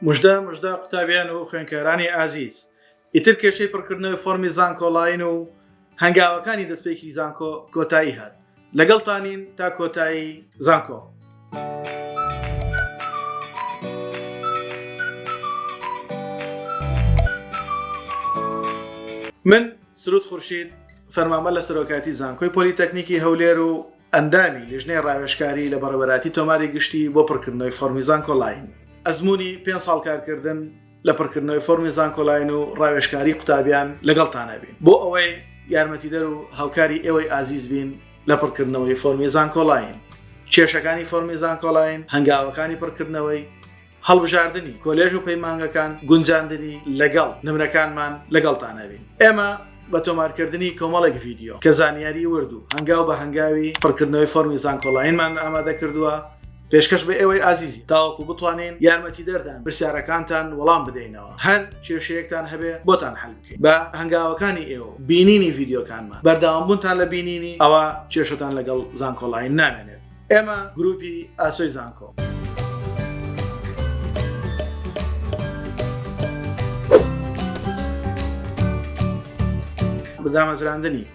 مژدە قوتابیان و خوێنکارانی ئازیز ئیتر کێشەی پڕکردنەوەی فۆرمی زانکۆ لاین و هەنگاوەکانی دەستپێکی زانکۆ کۆتایی هات لەگەڵتانین تا کۆتایی زانکۆ. من سرود خورشید فەرمانبەر لە سەرۆکاتی زانکۆی پۆلیتەکنیکی هەولێر و ئەندامی لیژنەی ڕاوێژکاری لە بەڕێوەبەراتی تۆماری گشتی بۆ پڕکردنەوەی فۆرمی زانکۆ لاین. ئەزمموی 5 ساڵ کارکردن لە پڕکردنەوەی فۆرمی زانکۆ لاین و ڕاوێژکاری قوتابیان لەگەڵتانە بین بۆ ئەوەی یارمەتیدەر و هاوکاری ئێوەی ئازیز بین لە پڕکردنەوەی فۆرمی زانکۆ لاین، کێشەکانی فۆرمی زانکۆ لاین، هەنگاوەکانی پڕکردنەوەی، هەڵبژاردننی کۆلێژ و پەیمانگەکان، گونجاندنی لەگەڵ نمرەکانمان لەگەڵتانە بین. ئێمە بە تۆمارکردنی کۆمەڵێک ڤیددیۆ کە زانیاری وردو هەنگاو بە هەنگاوی پڕکردنەوەی فۆرمی زانکۆ لاینمان ئامادە کردووە پێشکەش بە ئێوەی ئازیزی تاوەکو بتوانین یارمەتی دەردان پرسیارەکانتان وەڵام بدەینەوە، هەر کێشەیەکتان هەبێ بۆتان حەل بکەین. بە هەنگاوەکانی ئێوە بینینی ڤیددیۆکانمان بەرداوامبوونتان لە بینینی ئەوە کێشتان لەگەڵ زانکۆ لاین نامێنێت. ئێمە گروپی ئاسۆی زانکۆ بەدامەزراندنی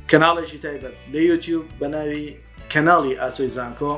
کەناڵێکی تایبەت لە یوتیوب بە ناوی کەناڵی ئاسۆی زانکۆ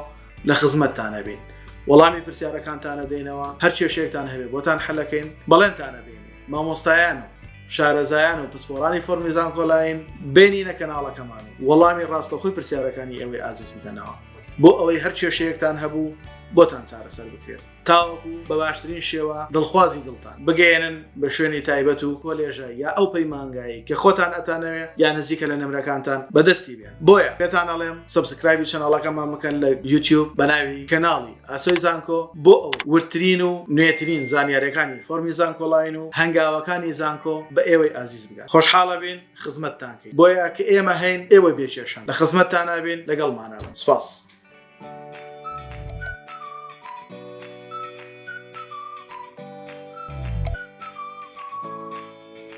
لە خزمەتتانە بین، وەڵامی پرسیارەکانتانە دەینەوە، هەر کێشەیەکتان هەبێ بۆتان حەلەکەین، بەڵێنتانە بین. مامۆستایان و شارەزایان و پسپۆڕانی فۆرمی زانکۆ لاین بینینە کەناڵەکەمان و وەڵامی ڕاستەخۆی پرسیارەکانی ئێوەی ئازیز بدەنەوە بۆ ئەوەی هەر کێشەیەکتان هەبوو بۆتان چارەسەر بکرێت تاوەکو بە باشترین شێوە دڵخوازی دڵتان بگەێنن بە شوێنی تایبەت و کۆلێژە یا ئەو پەیمانگایی کە خۆتان ئەتانەوێ یا نزیکە لە نمرەکانتان بەدەستی بێن. بۆیە پێتان ئەڵێم سەبسکرایبی چەناڵەکەمان بکەن لە یوتیوب بە ناوی کەناڵی ئاسۆی زانکۆ بۆ ئەو ورترین و نوێترین زانیاریەکانی فۆرمی زانکۆ لاین و هەنگاوەکانی زانکۆ بە ئێوەی ئازیز بگات. خۆشحاڵە بین، خزمەتتان کەین، بۆیە کە ئێمە هەین ئێوە بێکێشن لە خزمەتتانە بین، لەگەڵمانە بن. سپاس.